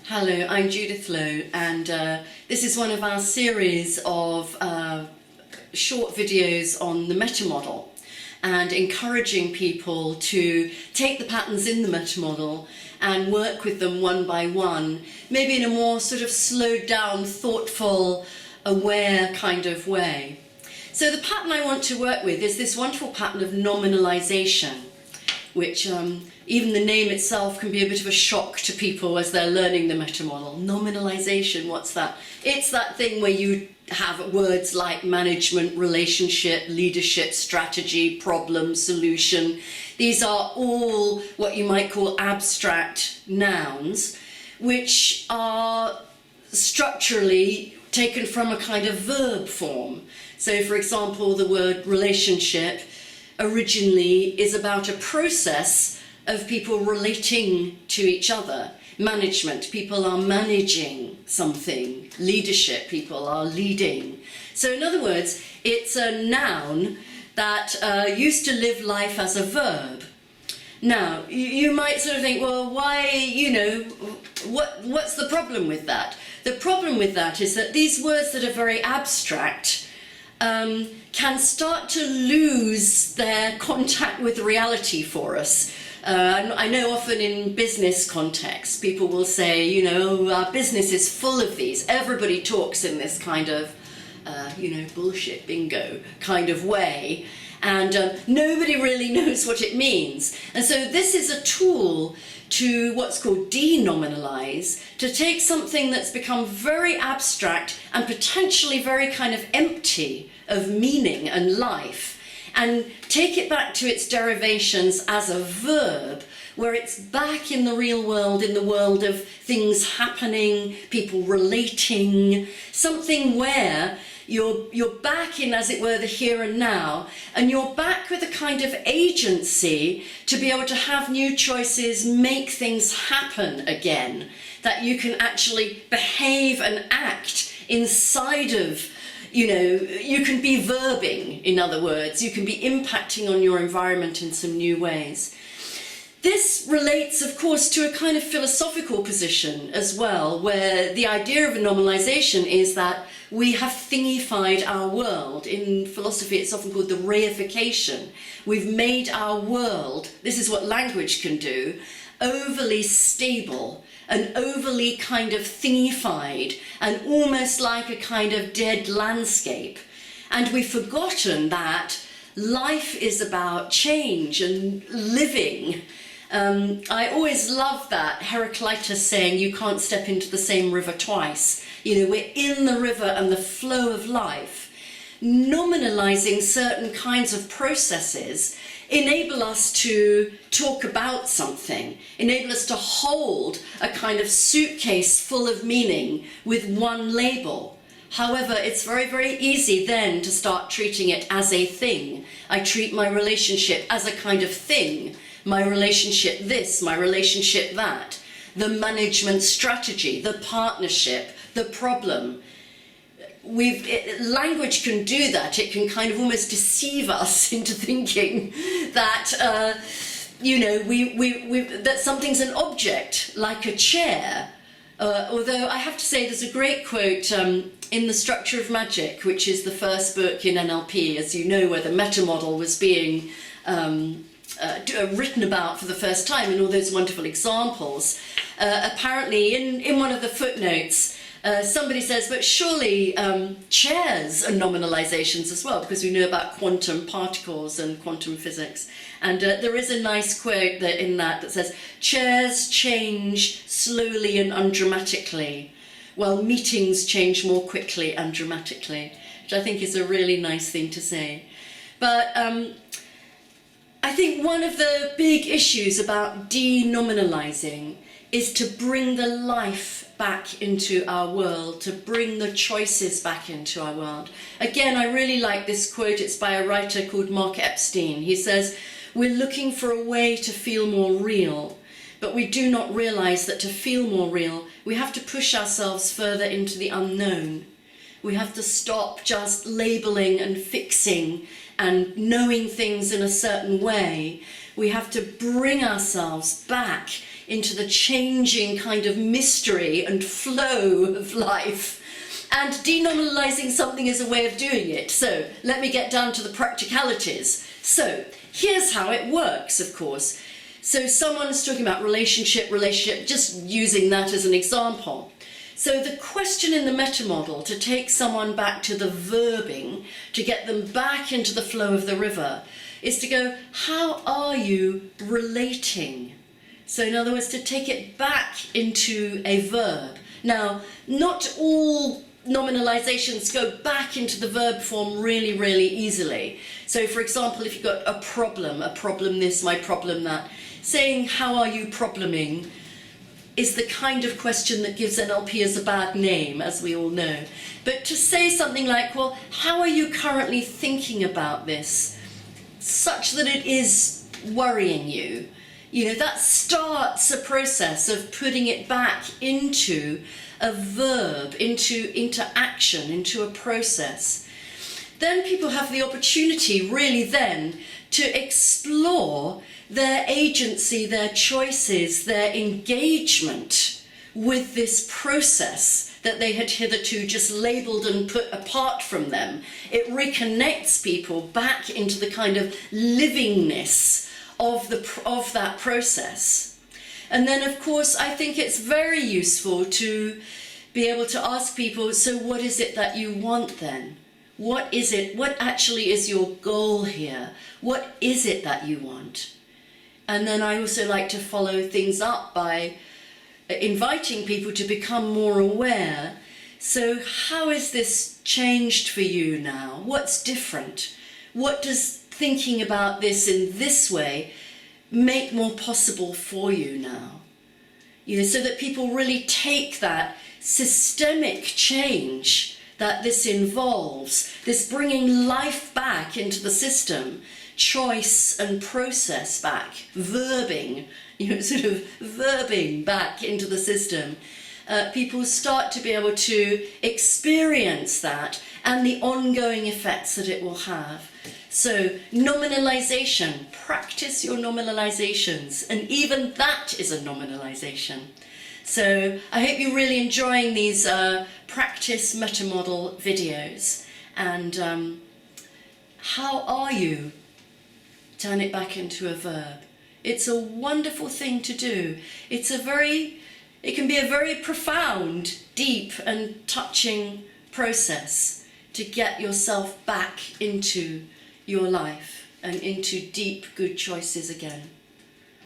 Hello, I'm Judith Lowe, and this is one of our series of short videos on the meta model and encouraging people to take the patterns in the meta model and work with them one by one, maybe in a more sort of slowed down, thoughtful, aware kind of way. So the pattern I want to work with is this wonderful pattern of nominalisation, which even the name itself can be a bit of a shock to people as they're learning the meta model. Nominalisation, what's that? It's that thing where you have words like management, relationship, leadership, strategy, problem, solution. These are all what you might call abstract nouns, which are structurally taken from a kind of verb form. So for example, the word relationship originally is about a process of people relating to each other. Management, people are managing something. Leadership, people are leading. So in other words, it's a noun that used to live life as a verb. Now, you might sort of think, well, why, what's the problem with that? The problem with that is that these words that are very abstract can start to lose their contact with reality for us. I know often in business contexts, people will say, our business is full of these. Everybody talks in this kind of, bullshit bingo kind of way. And nobody really knows what it means. And so this is a tool to what's called denominalize, to take something that's become very abstract and potentially very kind of empty of meaning and life, and take it back to its derivations as a verb, where it's back in the real world, in the world of things happening, people relating, something where you're back in, as it were, the here and now, and you're back with a kind of agency to be able to have new choices, make things happen again, that you can actually behave and act inside of. You can be verbing, in other words, you can be impacting on your environment in some new ways. This relates, of course, to a kind of philosophical position as well, where the idea of a nominalisation is that we have thingified our world. In philosophy, it's often called the reification. We've made our world, this is what language can do, overly stable and overly kind of thingified and almost like a kind of dead landscape. And we've forgotten that life is about change and living. I always love that Heraclitus saying you can't step into the same river twice. We're in the river and the flow of life. Nominalising certain kinds of processes enable us to talk about something, enable us to hold a kind of suitcase full of meaning with one label. However, it's very, very easy then to start treating it as a thing. I treat my relationship as a kind of thing. My relationship this, my relationship that. The management strategy, the partnership, the problem. Language can do that. It can kind of almost deceive us into thinking that that something's an object, like a chair. Although I have to say, there's a great quote in The Structure of Magic, which is the first book in NLP, as you know, where the meta model was being written about for the first time, and all those wonderful examples. Apparently, in one of the footnotes, somebody says, but surely chairs are nominalisations as well, because we know about quantum particles and quantum physics. And there is a nice quote in that says, chairs change slowly and undramatically, while meetings change more quickly and dramatically, which I think is a really nice thing to say. But I think one of the big issues about denominalising is to bring the life back into our world, to bring the choices back into our world. Again, I really like this quote. It's by a writer called Mark Epstein. He says, we're looking for a way to feel more real, but we do not realise that to feel more real, we have to push ourselves further into the unknown. We have to stop just labelling and fixing and knowing things in a certain way. We have to bring ourselves back into the changing kind of mystery and flow of life. And denominalising something is a way of doing it. So let me get down to the practicalities. So here's how it works, of course. So someone's talking about relationship, just using that as an example. So the question in the meta model, to take someone back to the verbing, to get them back into the flow of the river, is to go, how are you relating? So in other words, to take it back into a verb. Now, not all nominalizations go back into the verb form really, really easily. So for example, if you've got a problem this, my problem that, saying how are you probleming is the kind of question that gives NLP a bad name, as we all know. But to say something like, well, how are you currently thinking about this, such that it is worrying you, that starts a process of putting it back into a verb, into action, into a process. Then people have the opportunity really then to explore their agency, their choices, their engagement with this process that they had hitherto just labelled and put apart from them. It reconnects people back into the kind of livingness of that process. And then, of course, I think it's very useful to be able to ask people, so what is it that you want then? What is it? What actually is your goal here? What is it that you want? And then I also like to follow things up by inviting people to become more aware. So how is this changed for you now? What's different? What does thinking about this in this way make more possible for you now? So that people really take that systemic change that this involves, this bringing life back into the system, choice and process back, verbing, sort of verbing back into the system. People start to be able to experience that and the ongoing effects that it will have. So nominalisation, practice your nominalisations, and even that is a nominalisation. So I hope you're really enjoying these practice meta model videos. And how are you? Turn it back into a verb. It's a wonderful thing to do. It can be a very profound, deep and touching process to get yourself back into your life and into deep, good choices again.